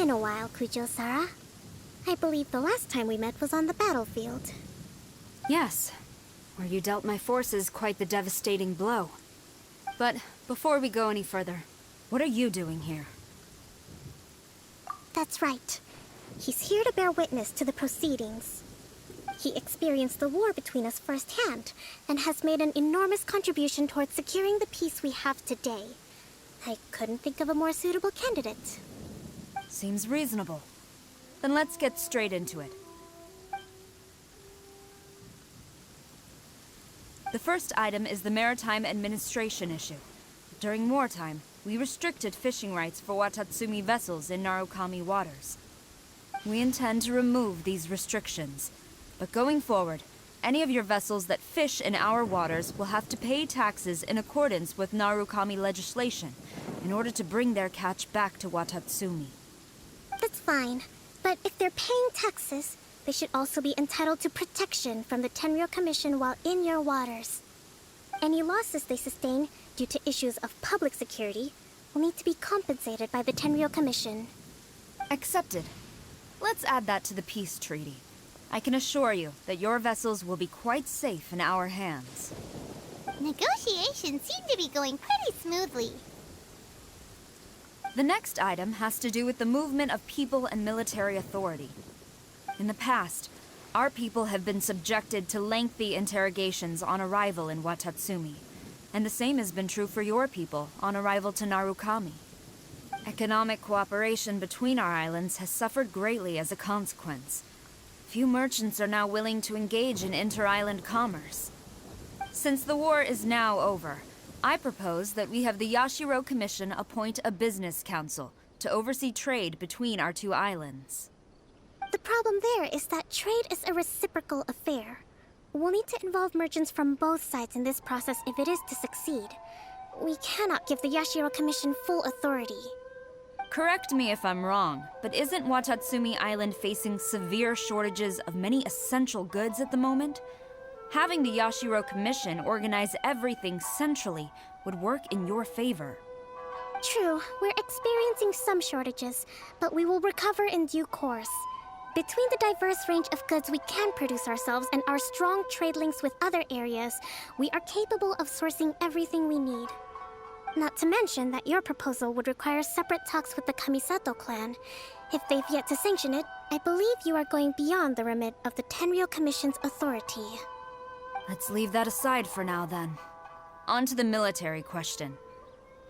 been a while, Kujo-Sara. I believe the last time we met was on the battlefield. Yes, where you dealt my forces quite the devastating blow. But before we go any further, what are you doing here? That's right. He's here to bear witness to the proceedings. He experienced the war between us firsthand, and has made an enormous contribution towards securing the peace we have today. I couldn't think of a more suitable candidate. Seems reasonable. Then let's get straight into it. The first item is the Maritime Administration issue. During wartime, we restricted fishing rights for Watatsumi vessels in Narukami waters. We intend to remove these restrictions, but going forward, any of your vessels that fish in our waters will have to pay taxes in accordance with Narukami legislation in order to bring their catch back to Watatsumi. That's fine, but if they're paying taxes, they should also be entitled to protection from the Tenryou Commission while in your waters. Any losses they sustain due to issues of public security will need to be compensated by the Tenryou Commission. Accepted. Let's add that to the peace treaty. I can assure you that your vessels will be quite safe in our hands. Negotiations seem to be going pretty smoothly. The next item has to do with the movement of people and military authority. In the past, our people have been subjected to lengthy interrogations on arrival in Watatsumi, and the same has been true for your people on arrival to Narukami. Economic cooperation between our islands has suffered greatly as a consequence. Few merchants are now willing to engage in inter-island commerce. Since the war is now over, I propose that we have the Yashiro Commission appoint a business council to oversee trade between our two islands. The problem there is that trade is a reciprocal affair. We'll need to involve merchants from both sides in this process if it is to succeed. We cannot give the Yashiro Commission full authority. Correct me if I'm wrong, but isn't Watatsumi Island facing severe shortages of many essential goods at the moment? Having the Yashiro Commission organize everything centrally would work in your favor. True, we're experiencing some shortages, but we will recover in due course. Between the diverse range of goods we can produce ourselves and our strong trade links with other areas, we are capable of sourcing everything we need. Not to mention that your proposal would require separate talks with the Kamisato clan. If they've yet to sanction it, I believe you are going beyond the remit of the Tenryou Commission's authority. Let's leave that aside for now, then. On to the military question.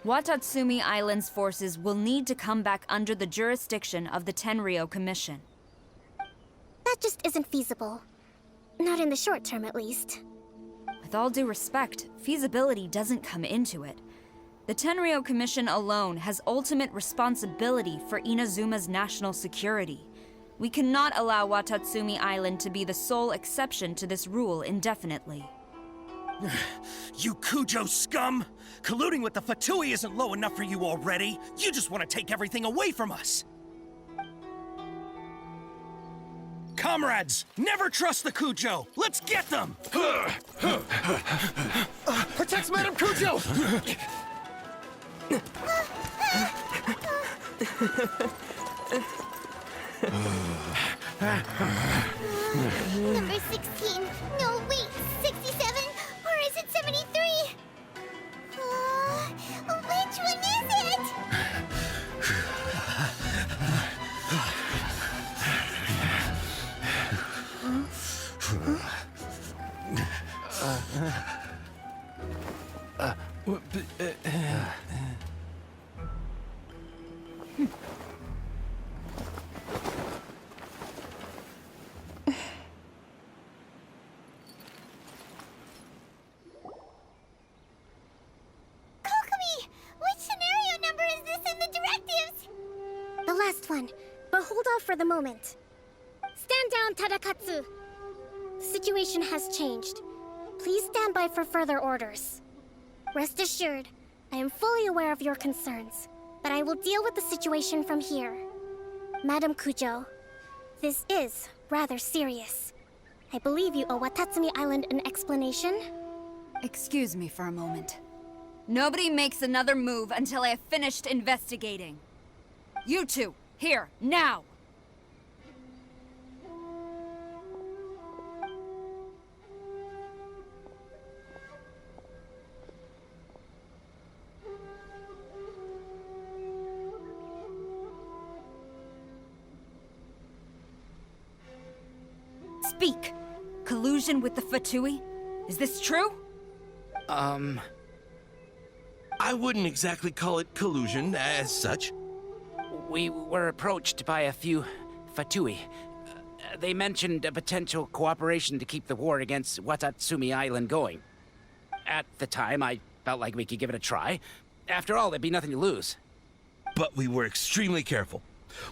Watatsumi Island's forces will need to come back under the jurisdiction of the Tenryou Commission. That just isn't feasible. Not in the short term, at least. With all due respect, feasibility doesn't come into it. The Tenryou Commission alone has ultimate responsibility for Inazuma's national security. We cannot allow Watatsumi Island to be the sole exception to this rule indefinitely. You Kujo scum! Colluding with the Fatui isn't low enough for you already. You just want to take everything away from us. Comrades, never trust the Kujo! Let's get them! Protect Madame Kujo! Number 16. No, wait, 67? Or is it 73? Which one is it? Kokomi, which scenario number is this in the directives? The last one, but hold off for the moment. Stand down, Tadakatsu! The situation has changed. Please stand by for further orders. Rest assured, I am fully aware of your concerns, but I will deal with the situation from here. Madam Kujo, this is rather serious. I believe you owe Watatsumi Island an explanation. Excuse me for a moment. Nobody makes another move until I have finished investigating. You two, Here, now! Speak! Collusion with the Fatui? Is this true? I wouldn't exactly call it collusion as such. We were approached by a few Fatui. They mentioned a potential cooperation to keep the war against Watatsumi Island going. At the time, I felt like we could give it a try. After all, there'd be nothing to lose. But we were extremely careful.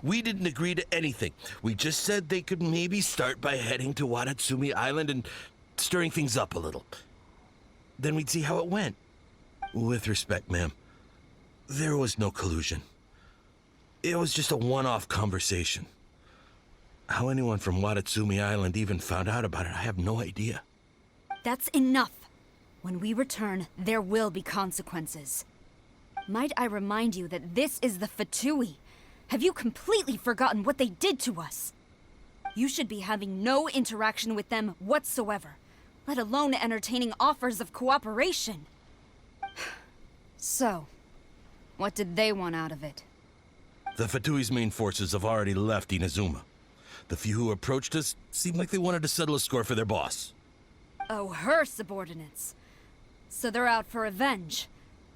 We didn't agree to anything. We just said they could maybe start by heading to Watatsumi Island and stirring things up a little. Then we'd see how it went. With respect, ma'am, there was no collusion. It was just a one-off conversation. How anyone from Watatsumi Island even found out about it, I have no idea. That's enough. When we return, there will be consequences. Might I remind you that this is the Fatui? Have you completely forgotten what they did to us? You should be having no interaction with them whatsoever, let alone entertaining offers of cooperation. So, what did they want out of it? The Fatui's main forces have already left Inazuma. The few who approached us seemed like they wanted to settle a score for their boss. Oh, her subordinates. So they're out for revenge.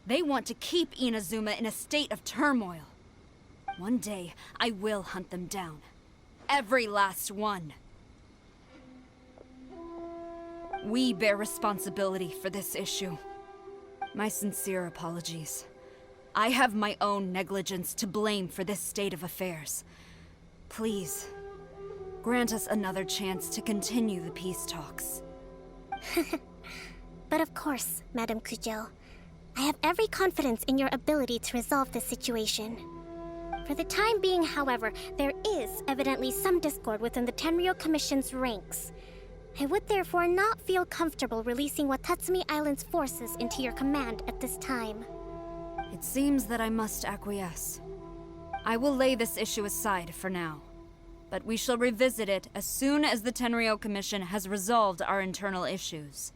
They want to keep Inazuma in a state of turmoil. One day, I will hunt them down. Every last one. We bear responsibility for this issue. My sincere apologies. I have my own negligence to blame for this state of affairs. Please, grant us another chance to continue the peace talks. But of course, Madame Kujo. I have every confidence in your ability to resolve this situation. For the time being, however, there is evidently some discord within the Tenryou Commission's ranks. I would therefore not feel comfortable releasing Watatsumi Island's forces into your command at this time. It seems that I must acquiesce. I will lay this issue aside for now, but we shall revisit it as soon as the Tenryou Commission has resolved our internal issues.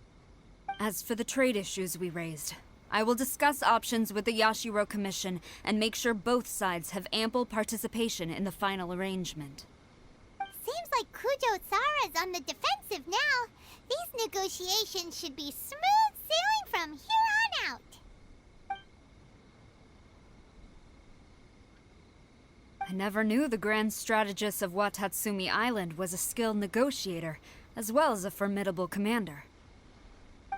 As for the trade issues we raised, I will discuss options with the Yashiro Commission and make sure both sides have ample participation in the final arrangement. Seems like Kujo-sara's on the defensive now. These negotiations should be smooth sailing from here on out. I never knew the Grand Strategist of Watatsumi Island was a skilled negotiator, as well as a formidable commander.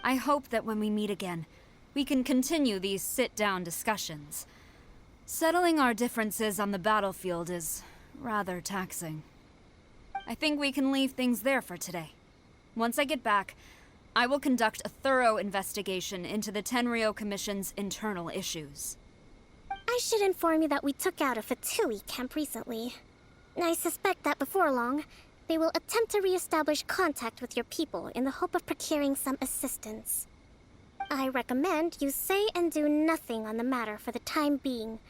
I hope that when we meet again, we can continue these sit-down discussions. Settling our differences on the battlefield is rather taxing. I think we can leave things there for today. Once I get back, I will conduct a thorough investigation into the Tenryou Commission's internal issues. I should inform you that we took out a Fatui camp recently. I suspect that before long, they will attempt to re-establish contact with your people in the hope of procuring some assistance. I recommend you say and do nothing on the matter for the time being,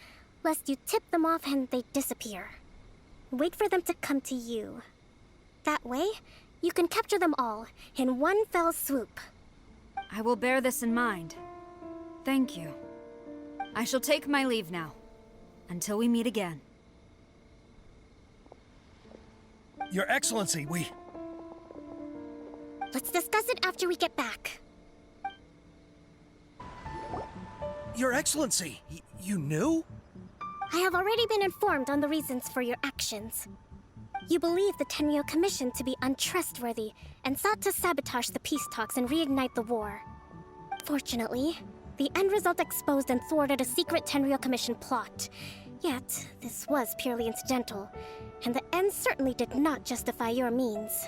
lest you tip them off and they disappear. Wait for them to come to you. That way, you can capture them all in one fell swoop. I will bear this in mind. Thank you. I shall take my leave now. Until we meet again. Your Excellency, Let's discuss it after we get back. Your Excellency, you knew? I have already been informed on the reasons for your actions. You believe the Tenryou Commission to be untrustworthy and sought to sabotage the peace talks and reignite the war. Fortunately, the end result exposed and thwarted a secret Tenryou Commission plot. Yet, this was purely incidental, and the end certainly did not justify your means.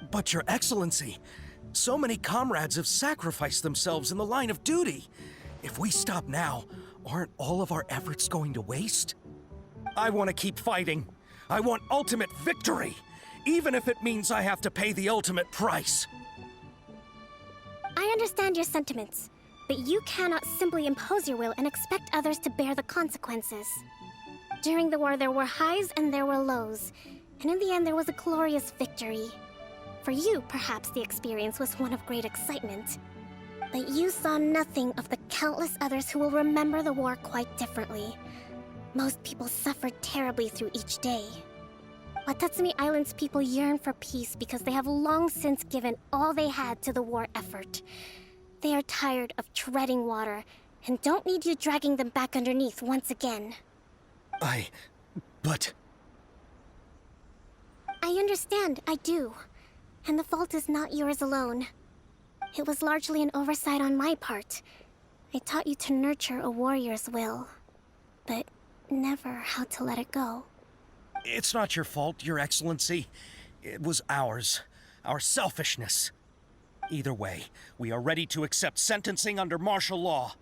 But Your Excellency, so many comrades have sacrificed themselves in the line of duty. If we stop now, aren't all of our efforts going to waste? I want to keep fighting. I want ultimate victory, even if it means I have to pay the ultimate price. I understand your sentiments, but you cannot simply impose your will and expect others to bear the consequences. During the war, there were highs and there were lows. And in the end, there was a glorious victory. For you, perhaps the experience was one of great excitement. But you saw nothing of the countless others who will remember the war quite differently. Most people suffered terribly through each day. Watatsumi Island's people yearn for peace because they have long since given all they had to the war effort. They are tired of treading water and don't need you dragging them back underneath once again. But... I understand, I do. And the fault is not yours alone. It was largely an oversight on my part. I taught you to nurture a warrior's will, but never how to let it go. It's not your fault, Your Excellency. It was ours. Our selfishness. Either way, we are ready to accept sentencing under martial law.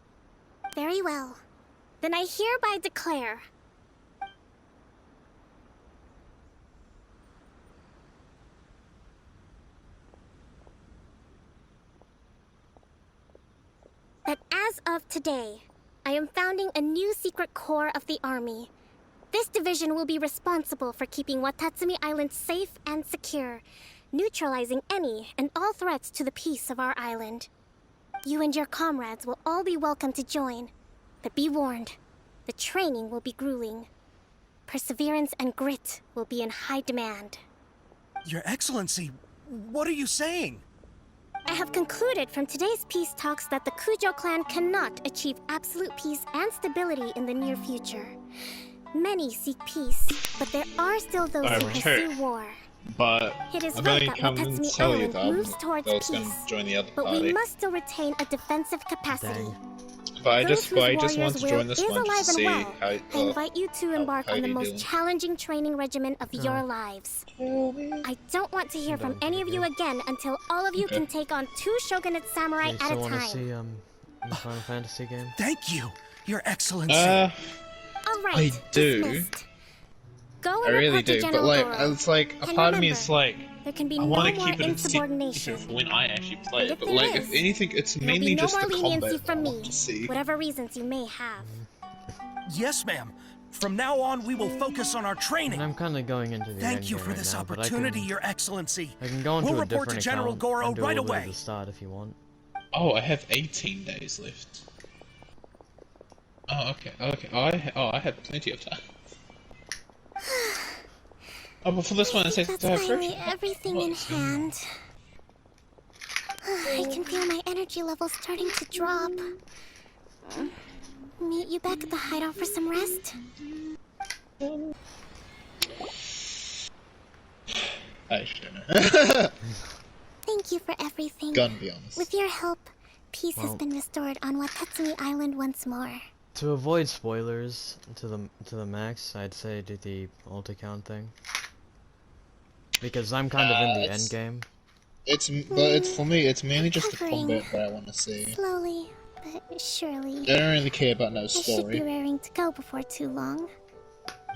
Very well. Then I hereby declare... that as of today, I am founding a new secret corps of the army. This division will be responsible for keeping Watatsumi Island safe and secure, neutralizing any and all threats to the peace of our island. You and your comrades will all be welcome to join, but be warned, the training will be grueling. Perseverance and grit will be in high demand. Your Excellency, what are you saying? I have concluded from today's peace talks that the Kujo clan cannot achieve absolute peace and stability in the near future. Many seek peace, but there are still those who pursue war. But It is I've right only that come to Watatsumi tell you Island that moves towards I was going peace, to join the other but we party. must still retain a defensive capacity. But I Those just whose want warrior's to will join this is one alive just to and see well. how. I invite you to embark how on the you most doing? challenging training regimen of your lives. I don't want to hear from any of you again until all of you can take on 2 Shogunate samurai at a want to time. see a Final Fantasy game? Thank you, Your Excellency. All right, I do. dismissed. Go I and really report to do, but General like, Goro. it's like a And part of me remember, is like, there can be I no want to more keep it a insubordination. secret for when I actually play And it. if But there like, is, if anything, it's There'll mainly be no just more the leniency combat from I me, want to see. whatever reasons you may have. Yes, ma'am. From now on, we will focus on our And training. I'm kind of going into the Thank you endgame for right this now, but opportunity, Your Excellency. I can go into We'll a report to different General account Goro and do a right little bit away. of the start if you want. Oh, I have 18 days left. Oh, okay, okay. I have plenty of time. Oh, but for this one, it says That's to have finally fresh. everything in hand. I can feel my energy levels starting to drop. Meet you back at the hideout for some rest? I shouldn't. Thank you for everything. Gonna be honest. With your help, peace has Well- been restored on Watatsumi Island once more. To avoid spoilers to the max, I'd say do the ult account thing. Because I'm kind of in the it's- end game. But it's for me. It's mainly just the Recovering. combat that I want to see. Slowly, but surely. I don't really care about no I should be story. raring to go before too long.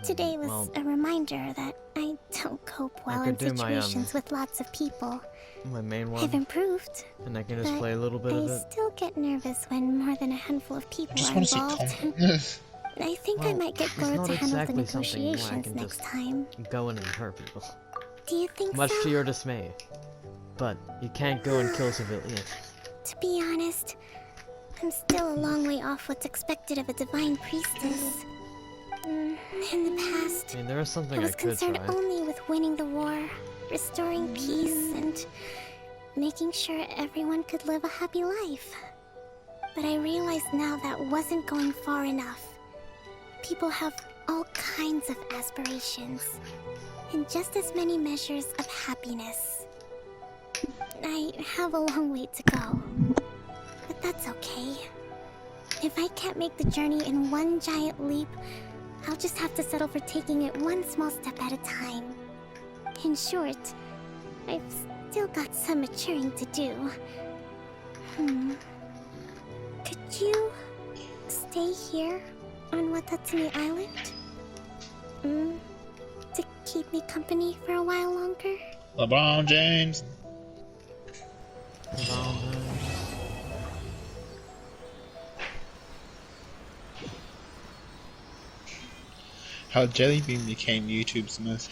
Today was well- a reminder that I don't cope well in could do my, situations with lots of people. My main I've one, improved, and I can just but play a little bit of I it. still get nervous when more than a handful of I people just are want to see involved. combat. I think I Well, might get it's Goro not to handle the exactly something where I negotiations can next just- time. Go in and hurt people. Do you think Much so? to your dismay. But you can't go and kill civilians. To be honest, I'm still a long way off what's expected of a divine priestess. In the past, I mean, there is something I I was could concerned try. only with winning the war, restoring peace, and making sure everyone could live a happy life. But I realize now that wasn't going far enough. People have all kinds of aspirations, and just as many measures of happiness. I have a long way to go, but that's okay. If I can't make the journey in one giant leap, I'll just have to settle for taking it one small step at a time. In short, I've still got some maturing to do. Could you stay here on Watatsumi Island? To keep me company for a while longer? LeBron James. How Jelly Bean became YouTube's most